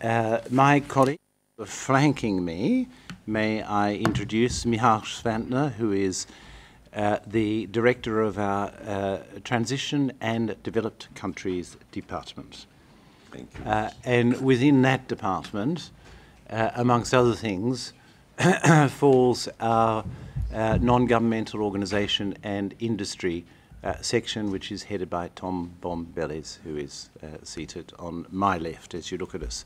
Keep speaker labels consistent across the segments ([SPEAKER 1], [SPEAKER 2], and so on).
[SPEAKER 1] My colleague flanking me, may I introduce Michal Schwantner, who is the Director of our Transition and Developed Countries Department.
[SPEAKER 2] Thank you.
[SPEAKER 1] And within that department, amongst other things, falls our non-governmental organisation and industry section, which is headed by Tom Bombelles, who is seated on my left as you look at us.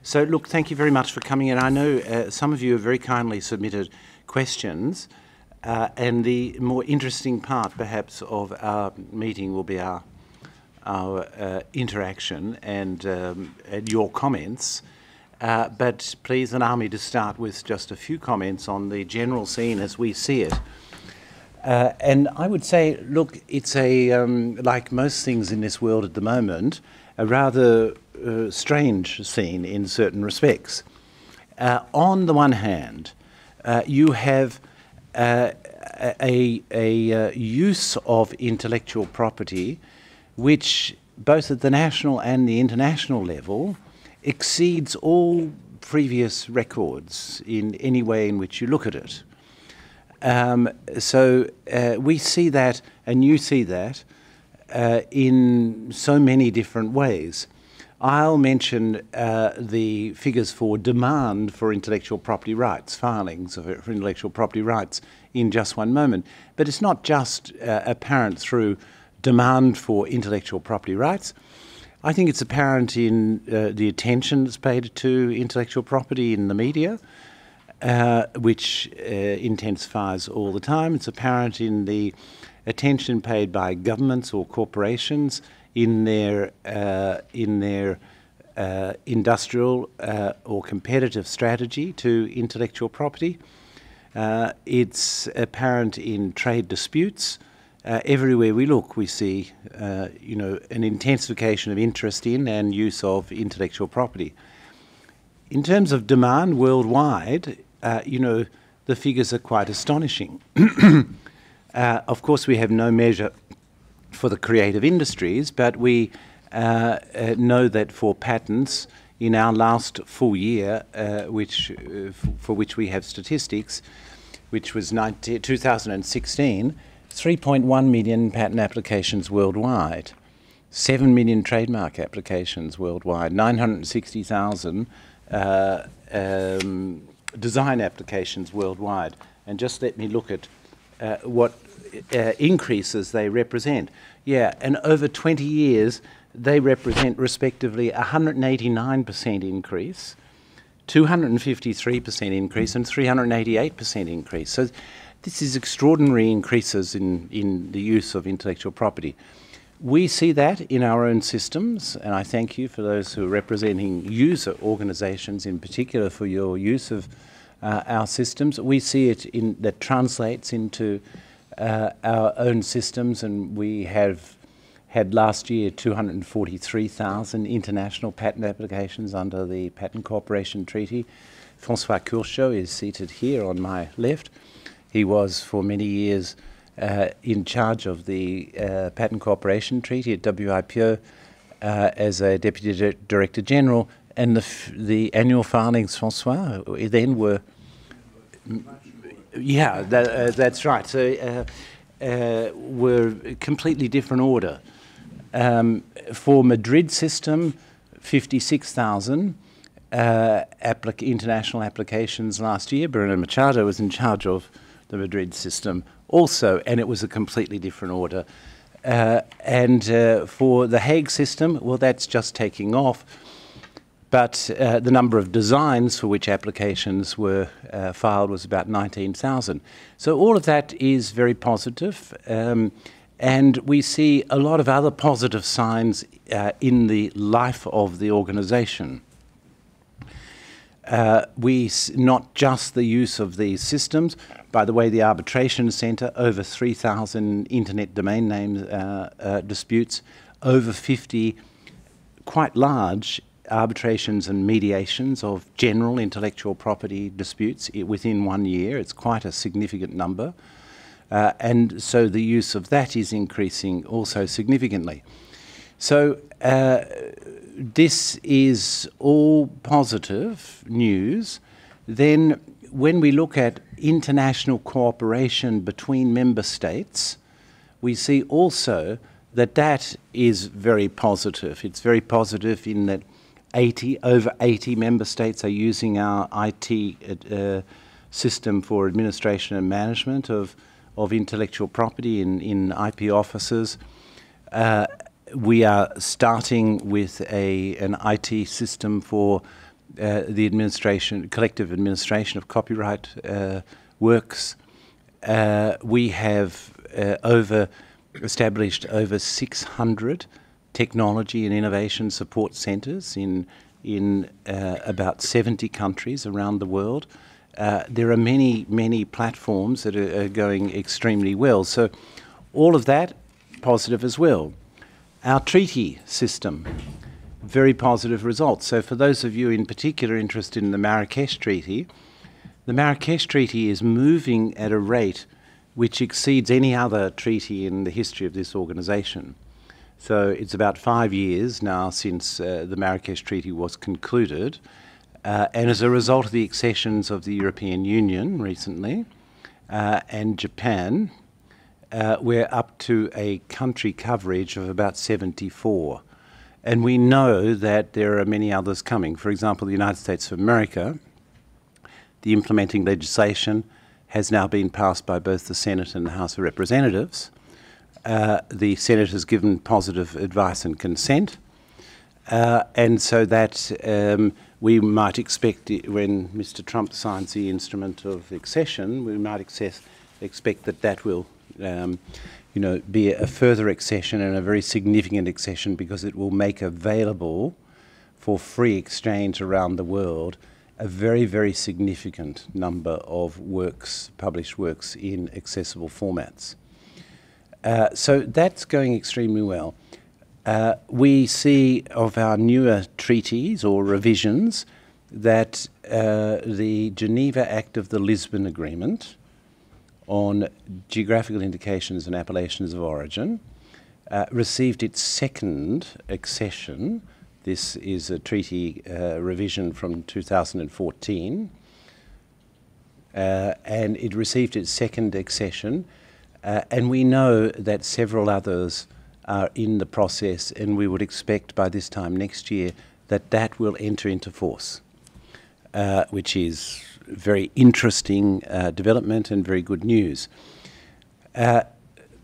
[SPEAKER 1] So, look, thank you very much for coming in. I know some of you have very kindly submitted questions, and the more interesting part, perhaps, of our meeting will be our interaction and your comments. But please allow me to start with just a few comments on the general scene as we see it. And I would say, look, it's like most things in this world at the moment, a rather strange scene in certain respects. On the one hand, you have a use of intellectual property which, both at the national and the international level, exceeds all previous records in any way in which you look at it. So we see that, and you see that, in so many different ways. I'll mention the figures for demand for intellectual property rights, filings for intellectual property rights in just one moment. But it's not just apparent through demand for intellectual property rights. I think it's apparent in the attention that's paid to intellectual property in the media, which intensifies all the time. It's apparent in the attention paid by governments or corporations in their industrial or competitive strategy to intellectual property. It's apparent in trade disputes. Everywhere we look, we see, an intensification of interest in and use of intellectual property. In terms of demand worldwide, the figures are quite astonishing. Of course, we have no measure for the creative industries, but we know that for patents, in our last full year, for which we have statistics, which was 2016, 3.1 million patent applications worldwide, 7 million trademark applications worldwide, 960,000 design applications worldwide. And just let me look at what increases they represent. Yeah, and over 20 years, they represent respectively 189% increase, 253% increase, and 388% increase. So this is extraordinary increases in the use of intellectual property. We see that in our own systems, and I thank you for those who are representing user organisations in particular for your use of our systems. We see it that translates into our own systems, and we have had last year 243,000 international patent applications under the Patent Cooperation Treaty. François Courchot is seated here on my left. He was for many years in charge of the Patent Cooperation Treaty at WIPO as a Deputy Director General, and the annual filings, François, then were... Yeah, that's right. So were completely different order. For Madrid system, 56,000 international applications last year. Bruno Machado was in charge of the Madrid system also, and it was a completely different order. And for the Hague system, well, that's just taking off. But the number of designs for which applications were filed was about 19,000. So all of that is very positive. And we see a lot of other positive signs in the life of the organisation. Not just the use of these systems. By the way, the Arbitration Centre, over 3,000 internet domain name disputes, over 50 quite large arbitrations and mediations of general intellectual property disputes within 1 year. It's quite a significant number. And so the use of that is increasing also significantly. So this is all positive news. Then when we look at international cooperation between member states, we see also that that is very positive. It's very positive in that over 80 member states are using our IT system for administration and management of intellectual property in IP offices. We are starting with an IT system for the collective administration of copyright works. We have established over 600 technology and innovation support centres in about 70 countries around the world. There are many platforms that are going extremely well. So all of that positive as well. Our treaty system, very positive results. So for those of you in particular interested in the Marrakesh Treaty is moving at a rate which exceeds any other treaty in the history of this organisation. So it's about 5 years now since the Marrakesh Treaty was concluded, and as a result of the accessions of the European Union recently and Japan, we're up to a country coverage of about 74. And we know that there are many others coming. For example, the United States of America, the implementing legislation has now been passed by both the Senate and the House of Representatives. The Senate has given positive advice and consent. And so that we might expect, when Mr. Trump signs the instrument of accession, we might expect that will be a further accession, and a very significant accession, because it will make available for free exchange around the world a very, very significant number of works, published works in accessible formats. So that's going extremely well. We see of our newer treaties or revisions that the Geneva Act of the Lisbon Agreement on geographical indications and appellations of origin received its second accession. This is a treaty revision from 2014, and it received its second accession, and we know that several others are in the process, and we would expect by this time next year that will enter into force, which is very interesting development and very good news.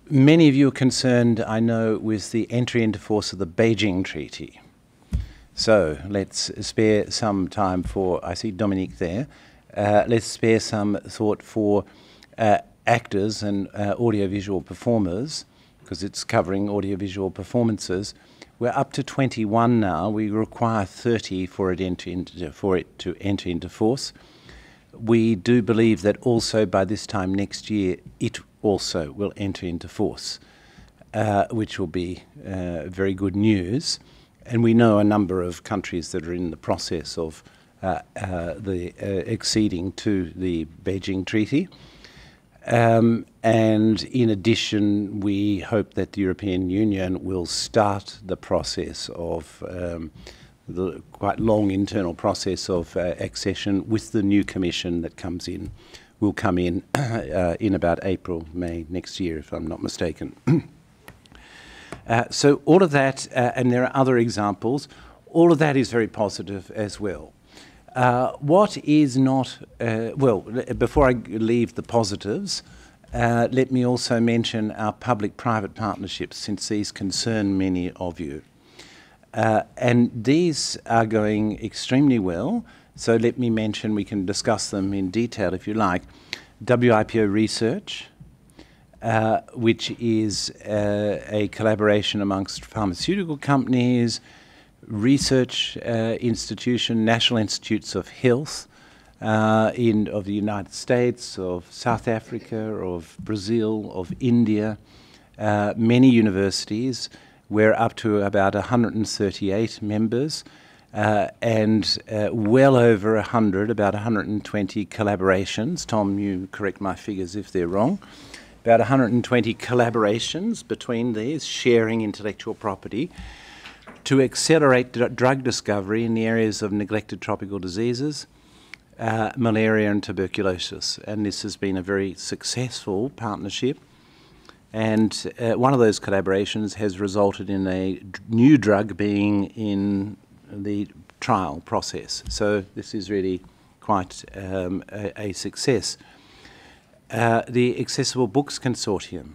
[SPEAKER 1] Many of you are concerned, I know, with the entry into force of the Beijing Treaty. So let's spare some time for, I see Dominique there, let's spare some thought for actors and audiovisual performers, because it's covering audiovisual performances. We're up to 21 now. We require 30 for it to enter into force. We do believe that also by this time next year, it also will enter into force, which will be very good news. And we know a number of countries that are in the process of acceding to the Beijing Treaty. And in addition, we hope that the European Union will start the process of the quite long internal process of accession with the new Commission that will come in in about April, May next year, if I'm not mistaken. So all of that, and there are other examples, all of that is very positive as well. What is not, well, before I leave the positives, let me also mention our public-private partnerships, since these concern many of you. And these are going extremely well. So let me mention, we can discuss them in detail if you like. WIPO Research, which is a collaboration amongst pharmaceutical companies, research institution, National Institutes of Health of the United States, of South Africa, of Brazil, of India, many universities. We're up to about 138 members and well over 100, about 120 collaborations. Tom, you correct my figures if they're wrong. About 120 collaborations between these, sharing intellectual property to accelerate drug discovery in the areas of neglected tropical diseases, malaria and tuberculosis. And this has been a very successful partnership. And one of those collaborations has resulted in a new drug being in the trial process. So this is really quite a success. The Accessible Books Consortium,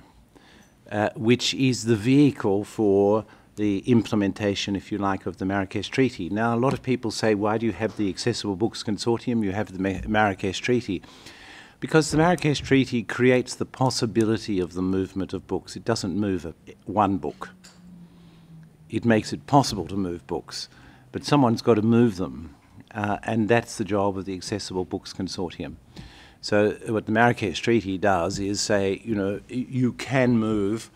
[SPEAKER 1] which is the vehicle for the implementation, if you like, of the Marrakesh Treaty. Now, a lot of people say, why do you have the Accessible Books Consortium? You have the Marrakesh Treaty. Because the Marrakesh Treaty creates the possibility of the movement of books. It doesn't move one book. It makes it possible to move books, but someone's got to move them, and that's the job of the Accessible Books Consortium. So what the Marrakesh Treaty does is say, you know, you can move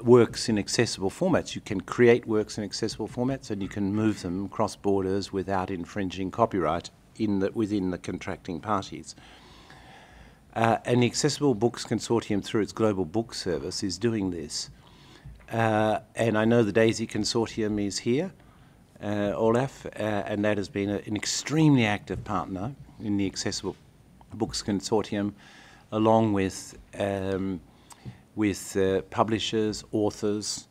[SPEAKER 1] works in accessible formats. You can create works in accessible formats, and you can move them across borders without infringing copyright within the contracting parties. And the Accessible Books Consortium, through its Global Book Service, is doing this. And I know the DAISY Consortium is here, Olaf, and that has been an extremely active partner in the Accessible Books Consortium, along with publishers, authors,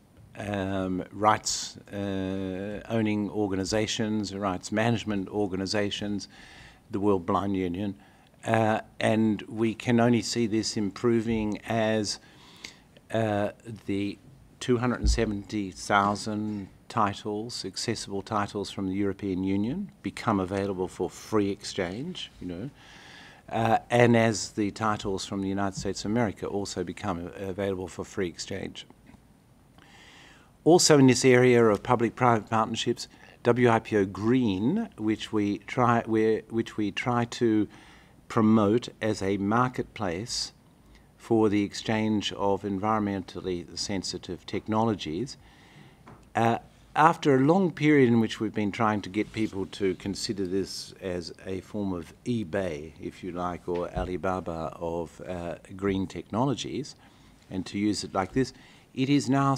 [SPEAKER 1] rights owning organizations, rights management organizations, the World Blind Union. And we can only see this improving as the 270,000 titles, accessible titles from the European Union, become available for free exchange, you know, and as the titles from the United States of America also become available for free exchange. Also in this area of public-private partnerships, WIPO Green, which we try to promote as a marketplace for the exchange of environmentally sensitive technologies. After a long period in which we've been trying to get people to consider this as a form of eBay, if you like, or Alibaba of green technologies, and to use it like this, it is now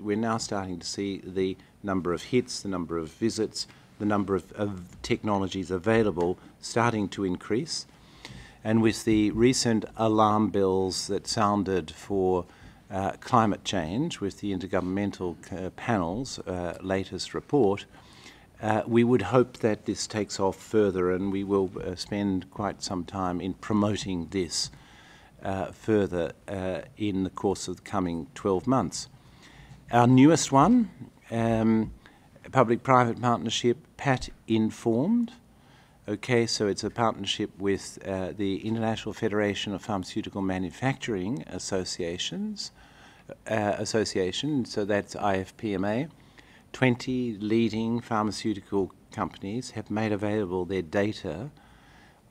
[SPEAKER 1] we're now starting to see the number of hits, the number of visits, the number of technologies available starting to increase. And with the recent alarm bells that sounded for climate change with the Intergovernmental Panel's latest report, we would hope that this takes off further, and we will spend quite some time in promoting this further in the course of the coming 12 months. Our newest one, public-private partnership, PAT Informed. Okay, so it's a partnership with the International Federation of Pharmaceutical Manufacturing Association, so that's IFPMA. 20 leading pharmaceutical companies have made available their data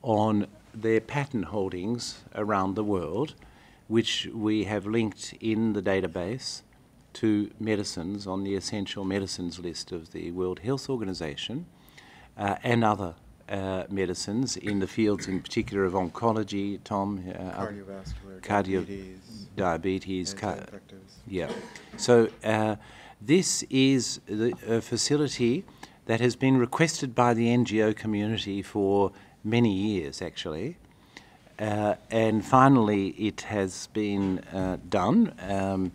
[SPEAKER 1] on their patent holdings around the world, which we have linked in the database to medicines on the essential medicines list of the World Health Organization and other medicines in the fields in particular of oncology, Tom?
[SPEAKER 2] Cardiovascular,
[SPEAKER 1] diabetes,
[SPEAKER 2] anti-infectives.
[SPEAKER 1] Yeah. So this is a facility that has been requested by the NGO community for many years, actually. And finally, it has been done.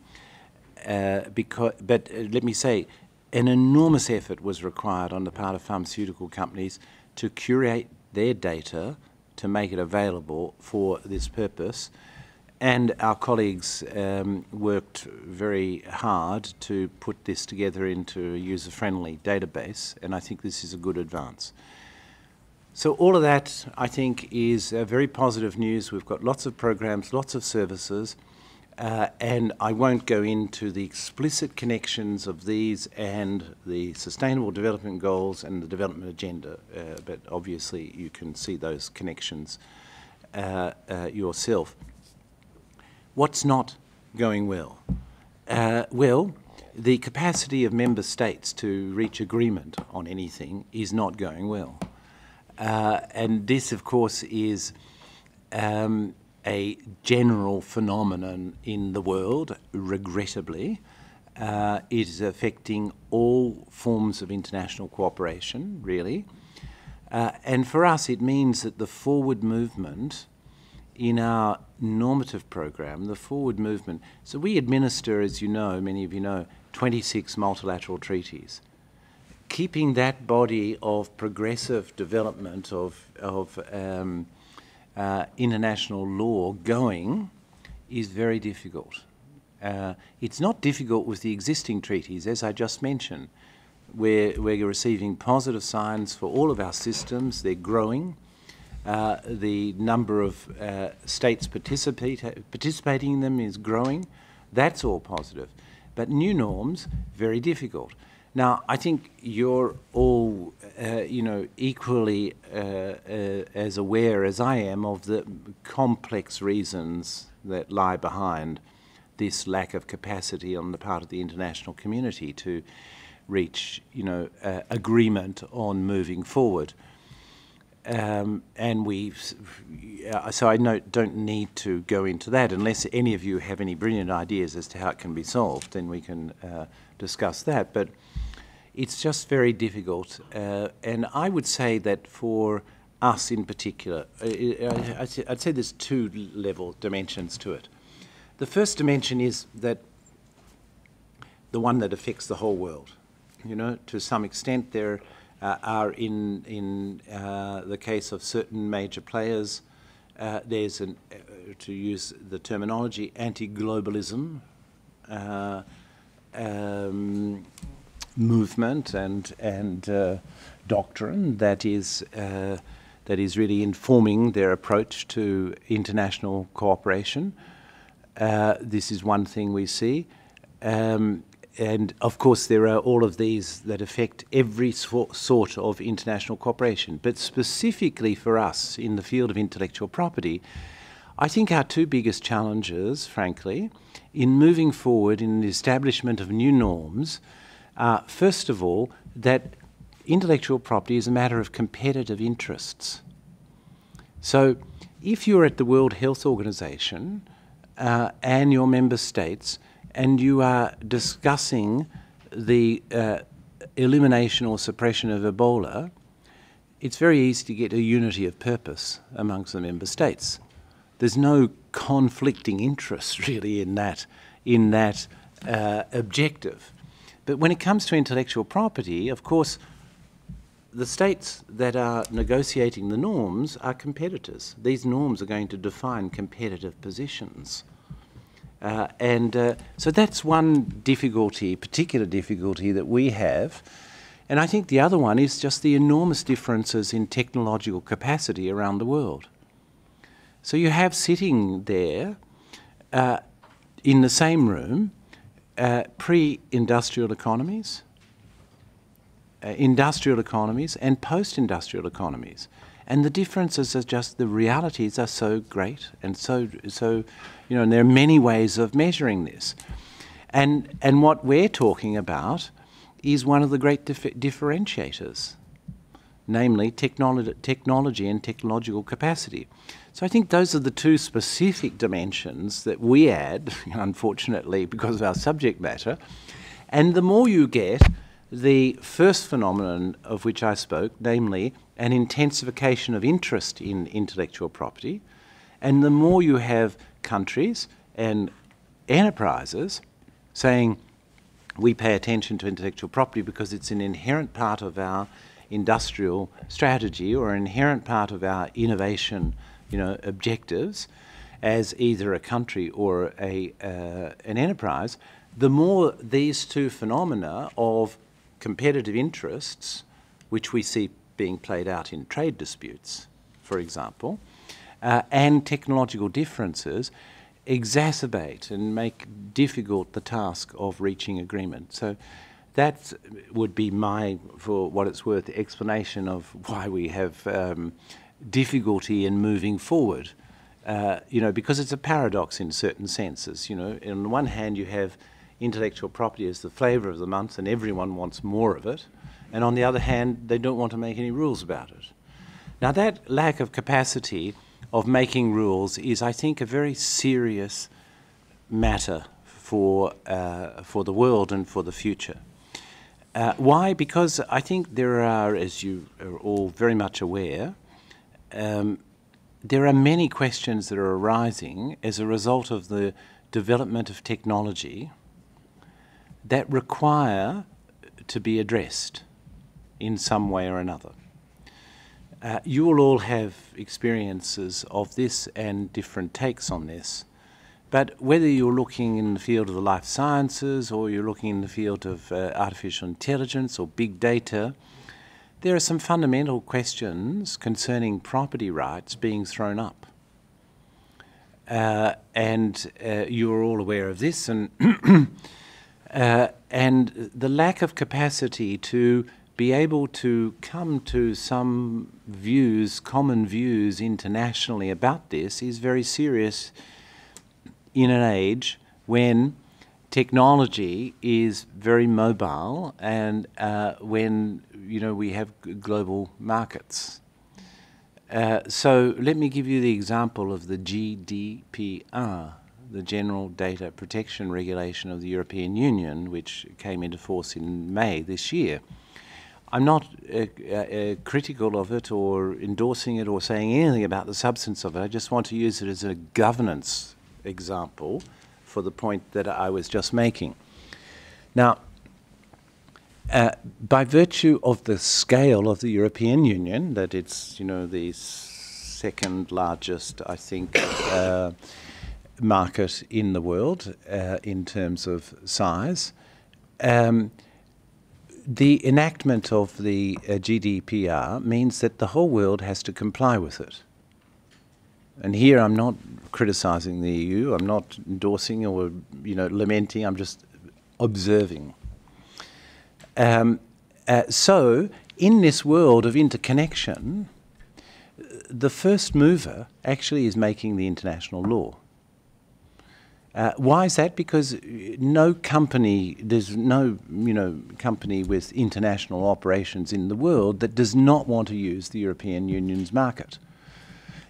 [SPEAKER 1] But let me say, an enormous effort was required on the part of pharmaceutical companies to curate their data to make it available for this purpose. And our colleagues worked very hard to put this together into a user-friendly database, and I think this is a good advance. So all of that, I think, is very positive news. We've got lots of programs, lots of services, and I won't go into the explicit connections of these and the Sustainable Development Goals and the Development Agenda, but obviously you can see those connections yourself. What's not going well? Well, the capacity of member states to reach agreement on anything is not going well. And this, of course, is a general phenomenon in the world, regrettably, It is affecting all forms of international cooperation, really. And for us, it means that the forward movement in our normative program, the forward movement, so we administer, as you know, many of you know, 26 multilateral treaties. Keeping that body of progressive development of international law going is very difficult. It's not difficult with the existing treaties, as I just mentioned. We're receiving positive signs for all of our systems. They're growing. The number of states participating in them is growing. That's all positive. But new norms, very difficult. Now, I think you're all, equally as aware as I am of the complex reasons that lie behind this lack of capacity on the part of the international community to reach, agreement on moving forward. So I don't need to go into that unless any of you have any brilliant ideas as to how it can be solved. Then we can discuss that. But it's just very difficult. And I would say that for us in particular, I'd say there's two dimensions to it. The first dimension is that the one that affects the whole world. To some extent there are in the case of certain major players, there's to use the terminology, anti-globalism movement and doctrine that is really informing their approach to international cooperation. This is one thing we see. And of course there are all of these that affect every sort of international cooperation. But specifically for us in the field of intellectual property, I think our two biggest challenges, frankly, in moving forward in the establishment of new norms are, first of all, that intellectual property is a matter of competitive interests. So if you're at the World Health Organization and your member states, and you are discussing the elimination or suppression of Ebola, it's very easy to get a unity of purpose amongst the member states. There's no conflicting interest really in that objective. But when it comes to intellectual property, of course, the states that are negotiating the norms are competitors. These norms are going to define competitive positions. So that's one particular difficulty that we have. And I think the other one is just the enormous differences in technological capacity around the world. So you have sitting there in the same room pre-industrial economies, industrial economies, and post-industrial economies. And the differences are just, the realities are so great and so and there are many ways of measuring this. And what we're talking about is one of the great differentiators, namely technology and technological capacity. So I think those are the two specific dimensions that we add, unfortunately, because of our subject matter. And the more you get the first phenomenon of which I spoke, namely an intensification of interest in intellectual property, and the more you have countries and enterprises saying we pay attention to intellectual property because it's an inherent part of our industrial strategy or an inherent part of our innovation, objectives as either a country or an enterprise, the more these two phenomena of competitive interests, which we see being played out in trade disputes, for example, and technological differences exacerbate and make difficult the task of reaching agreement. So that would be my, for what it's worth, explanation of why we have difficulty in moving forward. Because it's a paradox in certain senses. On the one hand, you have intellectual property as the flavour of the month and everyone wants more of it. And on the other hand, they don't want to make any rules about it. Now, that lack of capacity of making rules is, I think, a very serious matter for the world and for the future. Why? Because I think there are, as you are all very much aware, there are many questions that are arising as a result of the development of technology that require to be addressed in some way or another. You will all have experiences of this and different takes on this, but whether you're looking in the field of the life sciences or you're looking in the field of artificial intelligence or big data, there are some fundamental questions concerning property rights being thrown up. And you're all aware of this, and the lack of capacity to be able to come to some views, common views internationally about this is very serious in an age when technology is very mobile and when we have global markets. So let me give you the example of the GDPR, the General Data Protection Regulation of the European Union, which came into force in May this year. I'm not critical of it or endorsing it or saying anything about the substance of it. I just want to use it as a governance example for the point that I was just making. Now, by virtue of the scale of the European Union, that it's, the second largest, I think, market in the world in terms of size, the enactment of the GDPR means that the whole world has to comply with it. And here I'm not criticising the EU, I'm not endorsing or lamenting, I'm just observing. So in this world of interconnection, the first mover actually is making the international law. Why is that? Because no company, there's no company with international operations in the world that does not want to use the European Union's market.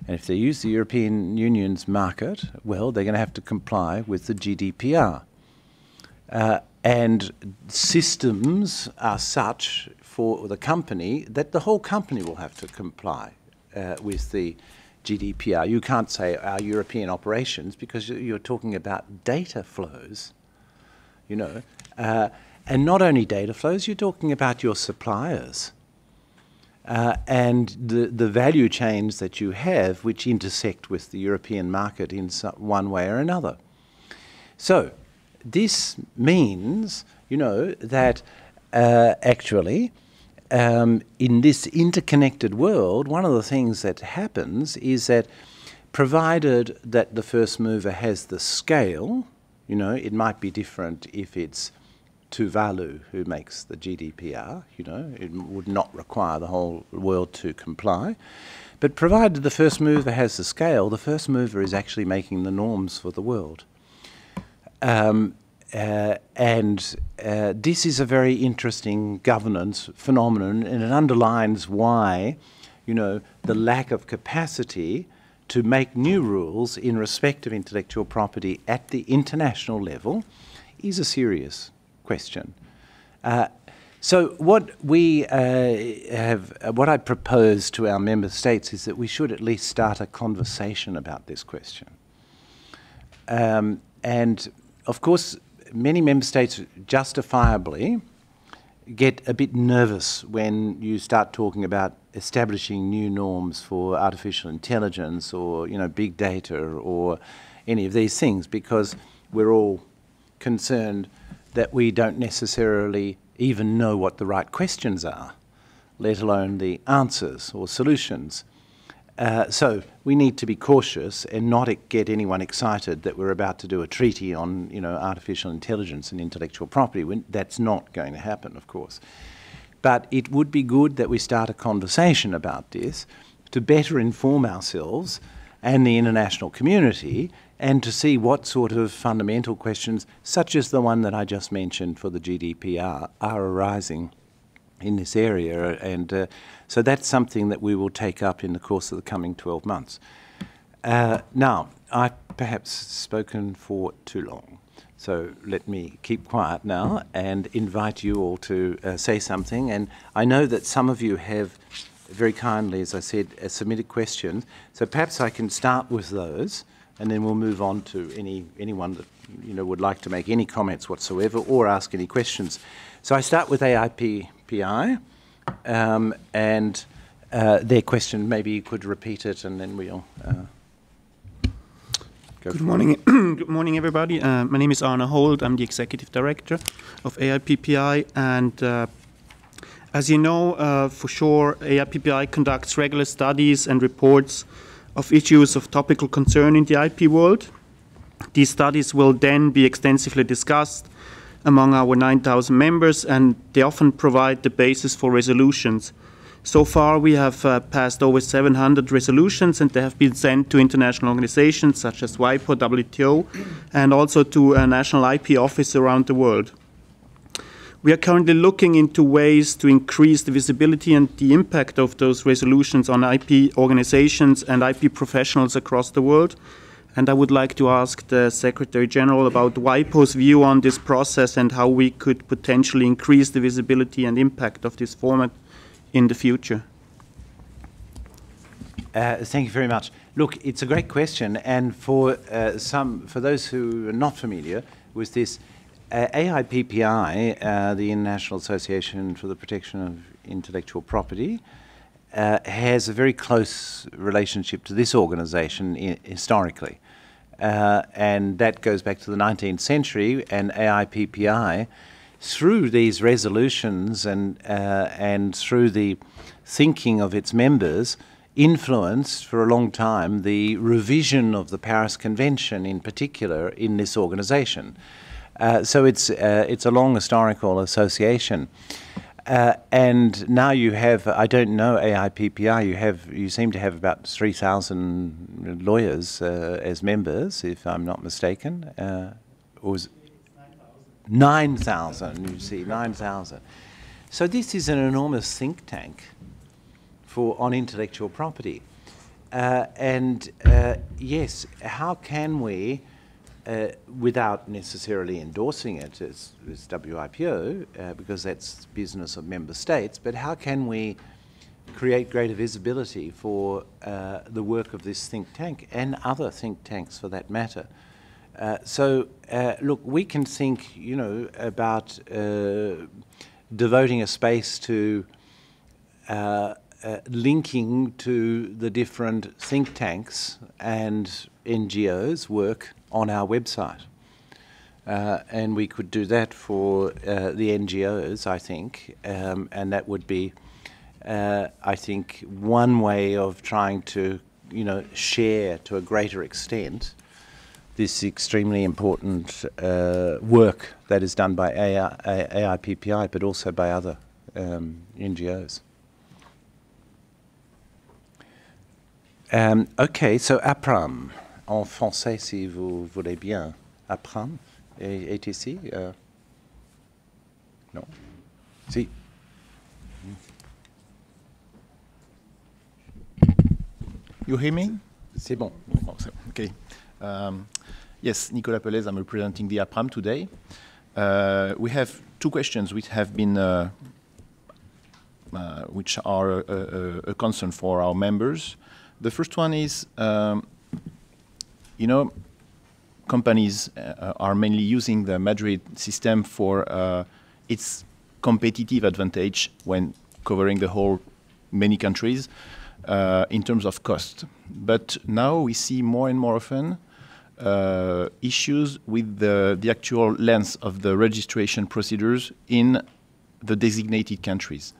[SPEAKER 1] And if they use the European Union's market, well, they're going to have to comply with the GDPR. And systems are such for the company that the whole company will have to comply with the GDPR. You can't say our European operations because you're talking about data flows, and not only data flows, you're talking about your suppliers and the value chains that you have which intersect with the European market in one way or another. So this means, that actually in this interconnected world, one of the things that happens is that provided that the first mover has the scale, it might be different if it's Tuvalu who makes the GDPR, it would not require the whole world to comply. But provided the first mover has the scale, the first mover is actually making the norms for the world. This is a very interesting governance phenomenon, and it underlines why, the lack of capacity to make new rules in respect of intellectual property at the international level is a serious question. So what we what I propose to our member states is that we should at least start a conversation about this question. And of course, many member states justifiably get a bit nervous when you start talking about establishing new norms for artificial intelligence or, big data or any of these things, because we're all concerned that we don't necessarily even know what the right questions are, let alone the answers or solutions. So we need to be cautious and not get anyone excited that we're about to do a treaty on, artificial intelligence and intellectual property. That's not going to happen, of course. But it would be good that we start a conversation about this to better inform ourselves and the international community and to see what sort of fundamental questions, such as the one that I just mentioned for the GDPR, are arising in this area, and so that's something that we will take up in the course of the coming 12 months. Now, I've perhaps spoken for too long, So let me keep quiet now and invite you all to say something. And I know that some of you have very kindly, as I said, submitted questions. So perhaps I can start with those, and then we'll move on to anyone that would like to make any comments whatsoever or ask any questions. So I start with AIPPI, and their question. Maybe you could repeat it, and then we'll.
[SPEAKER 3] Good morning. Good morning, everybody. My name is Arne Hold. I'm the Executive Director of AIPPI. And as you know, for sure, AIPPI conducts regular studies and reports of issues of topical concern in the IP world. These studies will then be extensively discussed among our 9,000 members, and they often provide the basis for resolutions. So far, we have passed over 700 resolutions, and they have been sent to international organizations such as WIPO, WTO, and also to a national IP office around the world. We are currently looking into ways to increase the visibility and the impact of those resolutions on IP organizations and IP professionals across the world. And I would like to ask the Secretary General about WIPO's view on this process and how we could potentially increase the visibility and impact of this format in the future.
[SPEAKER 1] Thank you very much. Look, it's a great question, and for those who are not familiar with this, AIPPI, the International Association for the Protection of Intellectual Property, has a very close relationship to this organisation historically, and that goes back to the 19th century. And AIPPI, through these resolutions and through the thinking of its members, influenced for a long time the revision of the Paris Convention in particular in this organisation. So it's a long historical association. And now you have, I don't know AIPPI, you seem to have about 3,000 lawyers as members, if I'm not mistaken. Or was 9,000, you see, 9,000. So this is an enormous think tank on intellectual property. Yes, how can we, without necessarily endorsing it as WIPO, because that's business of member states, but how can we create greater visibility for the work of this think tank and other think tanks for that matter? Look, we can think, about devoting a space to linking to the different think tanks and NGOs' work on our website. And we could do that for the NGOs, I think, and that would be, I think, one way of trying to, share to a greater extent this extremely important work that is done by AIPPI, but also by other NGOs. OK, so APRAM, en français si vous voulez bien. APRAM est ici? Non? Si.
[SPEAKER 4] You hear me?
[SPEAKER 1] C'est bon.
[SPEAKER 4] Oh, OK. Yes, Nicolas Pelez, I'm representing the APRAM today. We have two questions which have been, which are a concern for our members. The first one is, companies are mainly using the Madrid system for its competitive advantage when covering the whole many countries in terms of cost. But now we see more and more often issues with the actual length of the registration procedures in the designated countries.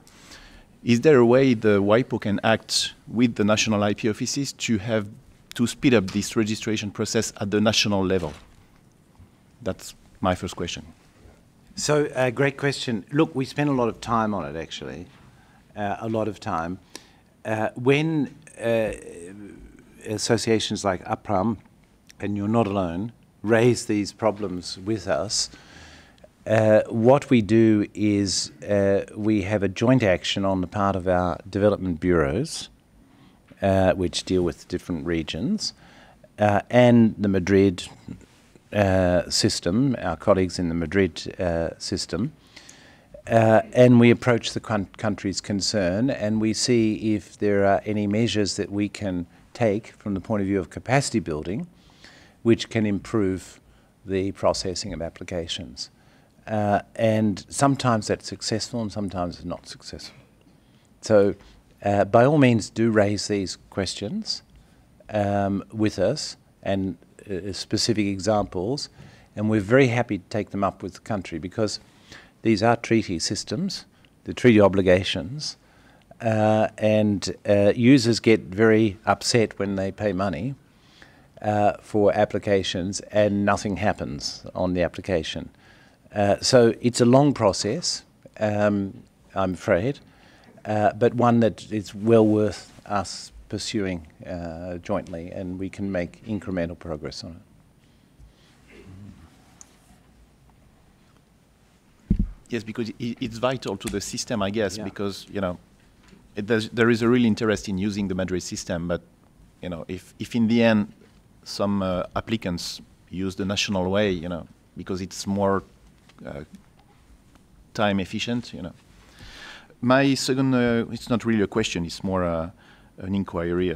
[SPEAKER 4] Is there a way the WIPO can act with the national IP offices to speed up this registration process at the national level? That's my first question.
[SPEAKER 1] So, great question. Look, we spent a lot of time on it, actually, a lot of time. When associations like APRAM, and you're not alone, raise these problems with us, what we do is we have a joint action on the part of our development bureaus, which deal with different regions, and the Madrid system, our colleagues in the Madrid system, and we approach the countries concerned, and we see if there are any measures that we can take from the point of view of capacity building, which can improve the processing of applications. And sometimes that's successful and sometimes it's not successful. So by all means do raise these questions with us and specific examples, and we're very happy to take them up with the country, because these are treaty systems, the treaty obligations, and users get very upset when they pay money for applications and nothing happens on the application. So it's a long process, I'm afraid, but one that is well worth us pursuing jointly, and we can make incremental progress on it.
[SPEAKER 4] Yes, because it's vital to the system, I guess, because, you know, there is a real interest in using the Madrid system, but, you know, if in the end some applicants use the national way, you know, because it's more time efficient, you know. My second, it's not really a question, it's more an inquiry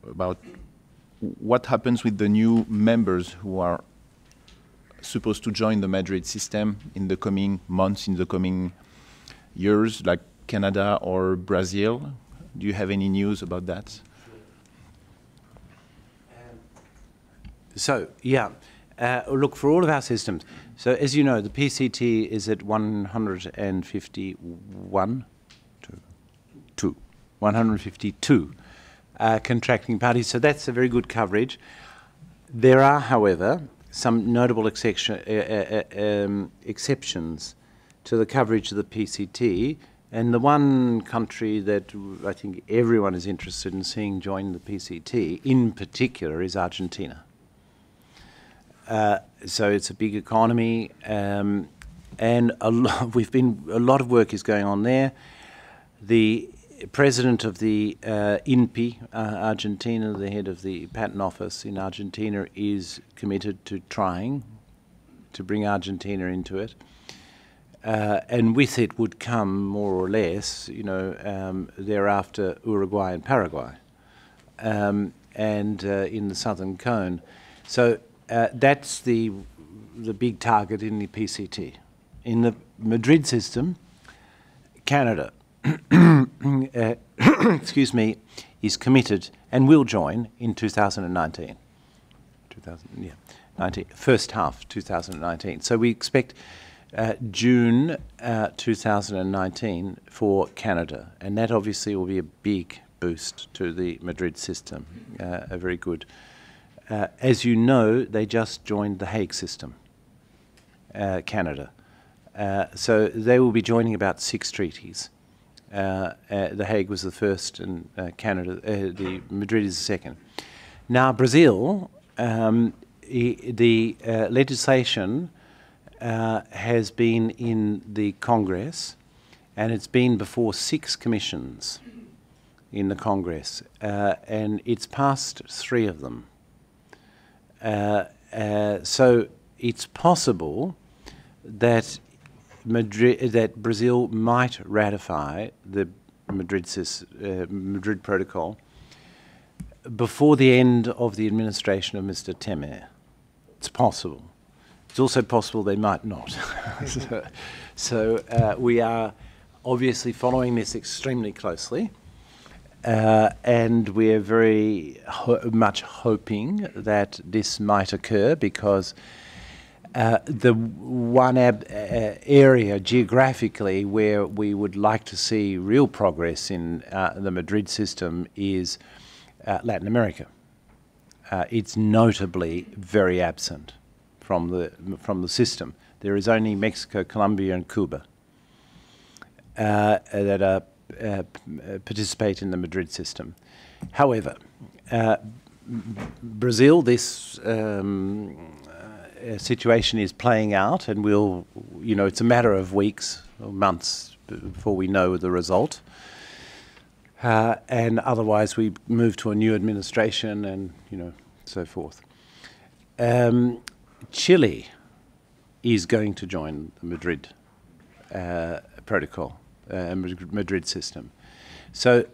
[SPEAKER 4] about what happens with the new members who are supposed to join the Madrid system in the coming months, in the coming years, like Canada or Brazil. Do you have any news about that?
[SPEAKER 1] So, yeah, look, for all of our systems, so as you know, the PCT is at 152 contracting parties, so that's a very good coverage. There are, however, some notable exceptions to the coverage of the PCT, and the one country that I think everyone is interested in seeing join the PCT in particular is Argentina. So it's a big economy, and a lot of work is going on there. The president of the INPI, Argentina, the head of the patent office in Argentina, is committed to trying to bring Argentina into it. And with it would come, more or less, you know, thereafter Uruguay and Paraguay, and in the southern cone. So that's the big target in the PCT. In the Madrid system, Canada, excuse me, is committed and will join in 2019. First half 2019. So we expect June 2019 for Canada, and that obviously will be a big boost to the Madrid system, a very good. As you know, they just joined the Hague system, Canada. So they will be joining about 6 treaties. The Hague was the first, and the Madrid is the second. Now, Brazil, the legislation has been in the Congress, and it's been before 6 commissions in the Congress, and it's passed 3 of them. So it's possible that Brazil might ratify the Madrid Protocol before the end of the administration of Mr. Temer. It's possible. It's also possible they might not. So we are obviously following this extremely closely, and we're very much hoping that this might occur, because the one area geographically where we would like to see real progress in the Madrid system is Latin America. It's notably very absent from the system. There is only Mexico, Colombia, and Cuba that participate in the Madrid system. However, Brazil, this situation is playing out, and we'll, you know, it's a matter of weeks or months before we know the result. And otherwise, we move to a new administration, and, you know, so forth. Chile is going to join the Madrid protocol, Madrid system. So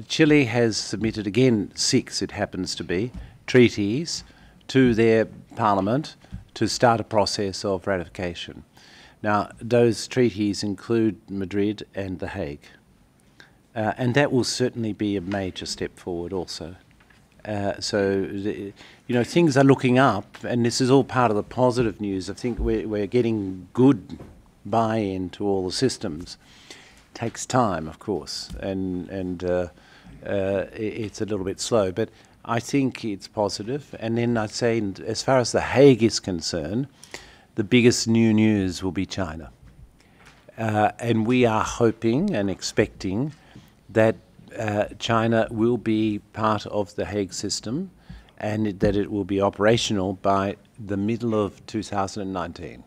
[SPEAKER 1] Chile has submitted, again, 6, it happens to be, treaties to their parliament to start a process of ratification. Now, those treaties include Madrid and The Hague. And that will certainly be a major step forward also. Things are looking up, and this is all part of the positive news. I think we're getting good buy-in to all the systems. It takes time, of course, and it's a little bit slow, but I think it's positive. And then I'd say, as far as The Hague is concerned, the biggest new news will be China. And we are hoping and expecting that China will be part of the Hague system and that it will be operational by the middle of 2019.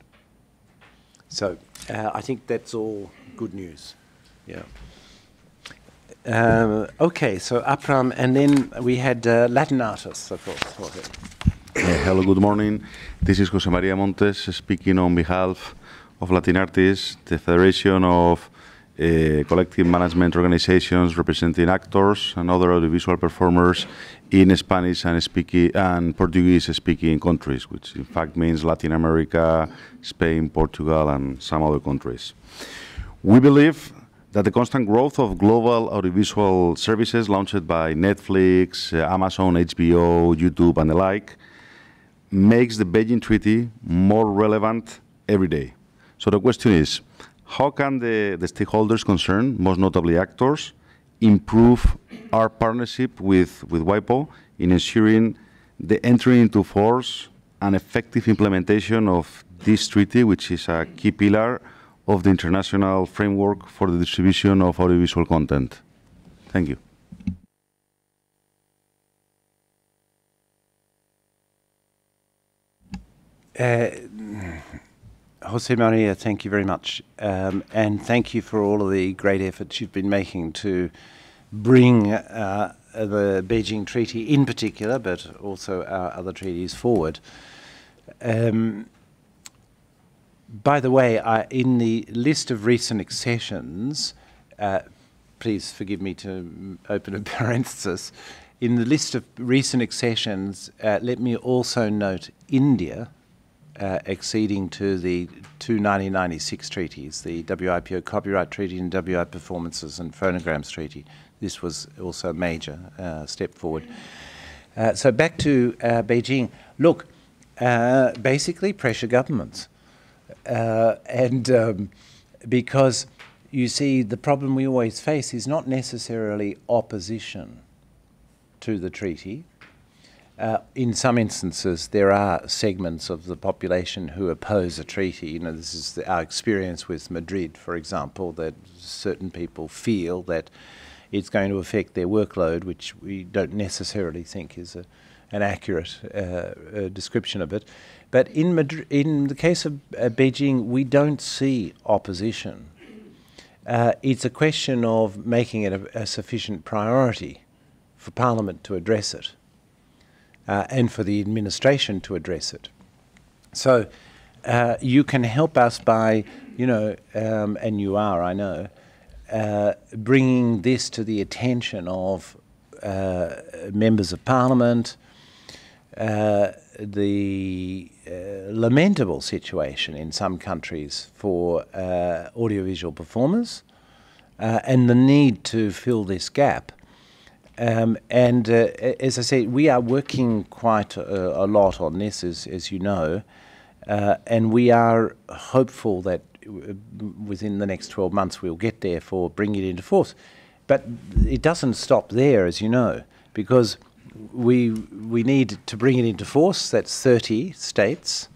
[SPEAKER 1] So I think that's all good news. Yeah. Okay, so Apram, and then we had Latin artists, of course.
[SPEAKER 5] Hello, good morning. This is Jose Maria Montes speaking on behalf of Latin Artists, the Federation of collective management organizations representing actors and other audiovisual performers in Spanish and Portuguese-speaking countries, which in fact means Latin America, Spain, Portugal, and some other countries. We believe that the constant growth of global audiovisual services launched by Netflix, Amazon, HBO, YouTube, and the like makes the Beijing Treaty more relevant every day. So the question is, how can the stakeholders concerned, most notably actors, improve our partnership with WIPO in ensuring the entry into force and effective implementation of this treaty, which is a key pillar of the international framework for the distribution of audiovisual content? Thank you.
[SPEAKER 1] Jose Maria, thank you very much. And thank you for all of the great efforts you've been making to bring the Beijing Treaty in particular, but also our other treaties forward. By the way, in the list of recent accessions, please forgive me to open a parenthesis, in the list of recent accessions, let me also note India, acceding to the two 1996 treaties, the WIPO Copyright Treaty and WI Performances and Phonograms Treaty. This was also a major step forward. So back to Beijing. Look, basically pressure governments. Because you see, the problem we always face is not necessarily opposition to the treaty. In some instances, there are segments of the population who oppose a treaty. You know, this is our experience with Madrid, for example, that certain people feel that it's going to affect their workload, which we don't necessarily think is an accurate description of it. But in the case of Beijing, we don't see opposition. It's a question of making it a sufficient priority for Parliament to address it. And for the administration to address it. So you can help us by, and you are, I know, bringing this to the attention of members of Parliament, the lamentable situation in some countries for audiovisual performers, and the need to fill this gap. As I say, we are working quite a lot on this, as you know, and we are hopeful that within the next 12 months we'll get there for bringing it into force. But it doesn't stop there, as you know, because we need to bring it into force. That's 30 states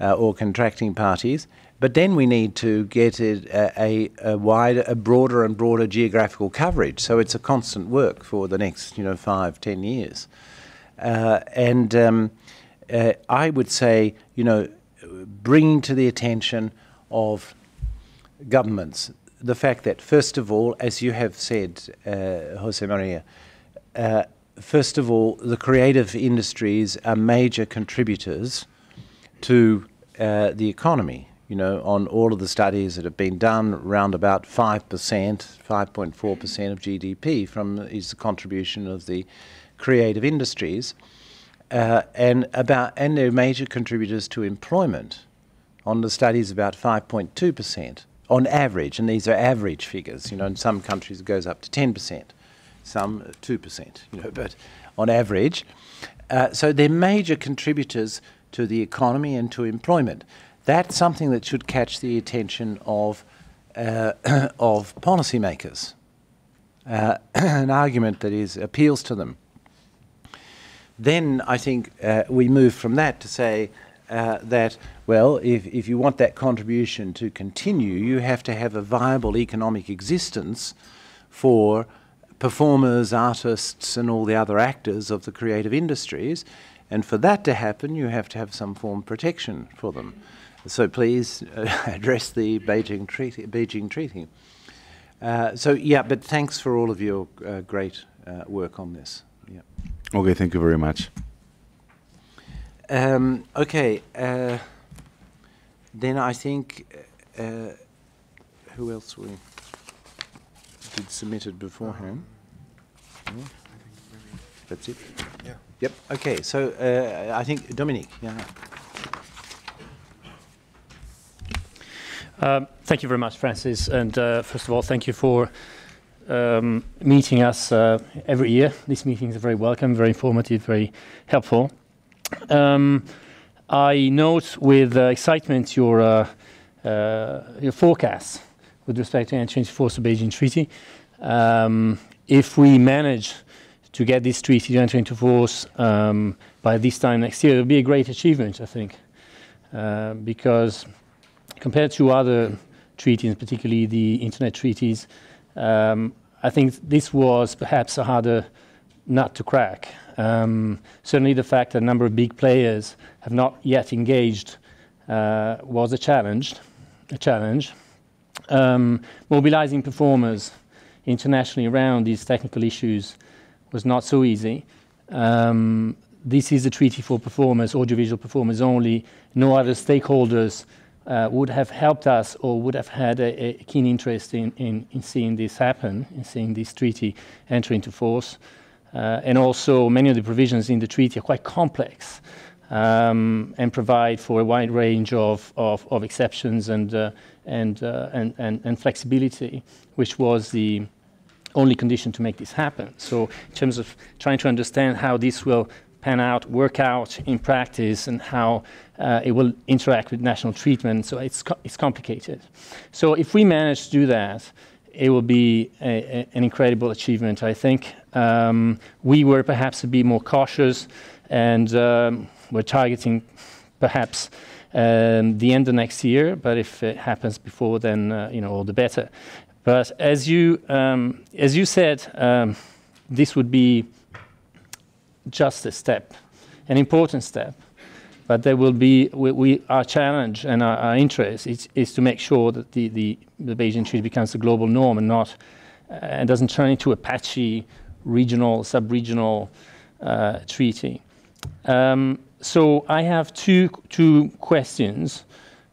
[SPEAKER 1] or contracting parties. But then we need to get it a broader and broader geographical coverage. So it's a constant work for the next, 5-10 years. I would say, bringing to the attention of governments the fact that, first of all, as you have said, Jose Maria, first of all, the creative industries are major contributors to the economy. You know, on all of the studies that have been done, around about 5%, 5.4% of GDP is the contribution of the creative industries, and they're major contributors to employment. On the studies, about 5.2% on average, and these are average figures. You know, in some countries it goes up to 10%, some 2%. You know, but on average, so they're major contributors to the economy and to employment. That's something that should catch the attention of policymakers. An argument that appeals to them. Then I think we move from that to say that, well, if you want that contribution to continue, you have to have a viable economic existence for performers, artists, and all the other actors of the creative industries. And for that to happen, you have to have some form of protection for them. So please address the Beijing Treaty. So yeah, but thanks for all of your great work on this. Yeah.
[SPEAKER 5] Okay, thank you very much.
[SPEAKER 1] Okay, then I think who else did submitted beforehand? Yeah. That's it.
[SPEAKER 2] Yeah.
[SPEAKER 1] Yep. Okay. So I think Dominique. Yeah.
[SPEAKER 6] Thank you very much, Francis. And first of all, thank you for meeting us every year. These meetings are very welcome, very informative, very helpful. I note with excitement your forecasts with respect to entering into force of the Beijing Treaty. If we manage to get this treaty to enter into force by this time next year, it will be a great achievement, I think, because compared to other treaties, particularly the internet treaties, I think this was perhaps a harder nut to crack. Certainly the fact that a number of big players have not yet engaged was a challenge. Mobilizing performers internationally around these technical issues was not so easy. This is a treaty for performers, audiovisual performers only. No other stakeholders would have helped us or would have had a keen interest in seeing this happen, in seeing this treaty enter into force. And also many of the provisions in the treaty are quite complex and provide for a wide range of exceptions and flexibility, which was the only condition to make this happen. So in terms of trying to understand how this will pan out, work out in practice, and how it will interact with national treatment, so it's complicated. So if we manage to do that, it will be an incredible achievement, I think. We were perhaps a bit more cautious, and we're targeting perhaps the end of next year, but if it happens before, then all the better. But as you said, this would be just a step, an important step. But there will be our challenge and our interest is to make sure that the Beijing Treaty becomes a global norm and not and doesn't turn into a patchy regional, sub-regional treaty. So I have two questions,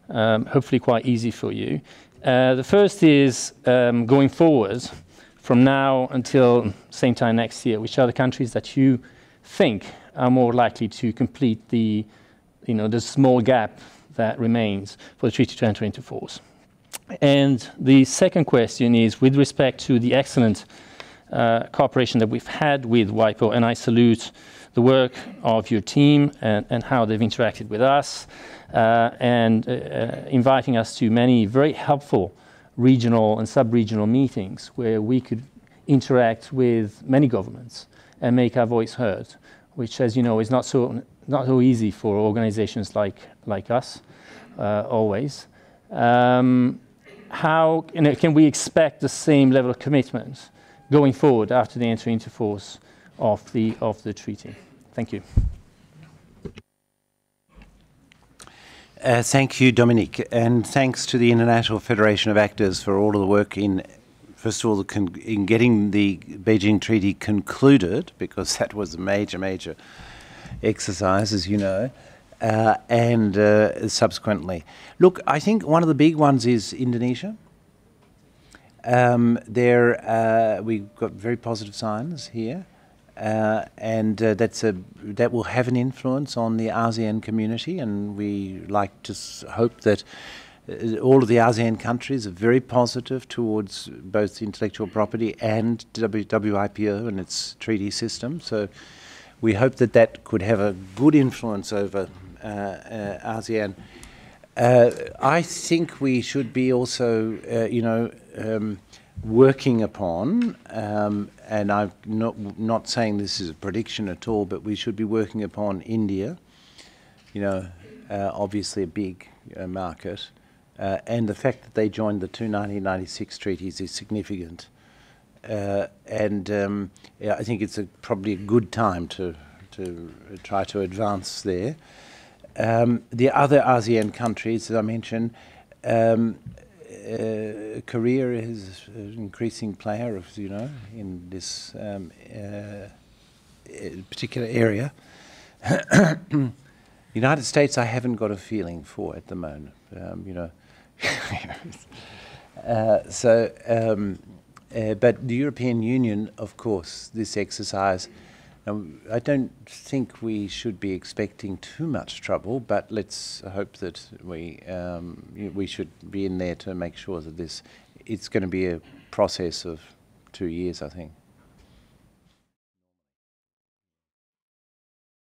[SPEAKER 6] hopefully quite easy for you. The first is going forward from now until same time next year, which are the countries that you think are more likely to complete the small gap that remains for the treaty to enter into force. And the second question is with respect to the excellent cooperation that we've had with WIPO, and I salute the work of your team and how they've interacted with us and inviting us to many very helpful regional and sub-regional meetings where we could interact with many governments and make our voice heard, which, as you know, is not so easy for organizations like us always. How can we expect the same level of commitment going forward after the entry into force of the treaty? Thank you.
[SPEAKER 1] Thank you, Dominique, and thanks to the International Federation of Actors for all of the work in, first of all, in getting the Beijing Treaty concluded, because that was a major exercise, as you know, and subsequently. Look, I think one of the big ones is Indonesia. We've got very positive signs here, and that will have an influence on the ASEAN community, and we like to hope that all of the ASEAN countries are very positive towards both intellectual property and WIPO and its treaty system. So we hope that that could have a good influence over ASEAN. I think we should be also, working upon, and I'm not saying this is a prediction at all, but we should be working upon India, obviously a big market, and the fact that they joined the two 1996 treaties is significant. I think it's probably a good time to try to advance there. The other ASEAN countries, as I mentioned, Korea is an increasing player, in this particular area. United States, I haven't got a feeling for at the moment, but the European Union, of course, this exercise, I don't think we should be expecting too much trouble, but let's hope that we should be in there to make sure that it's going to be a process of 2 years, I think.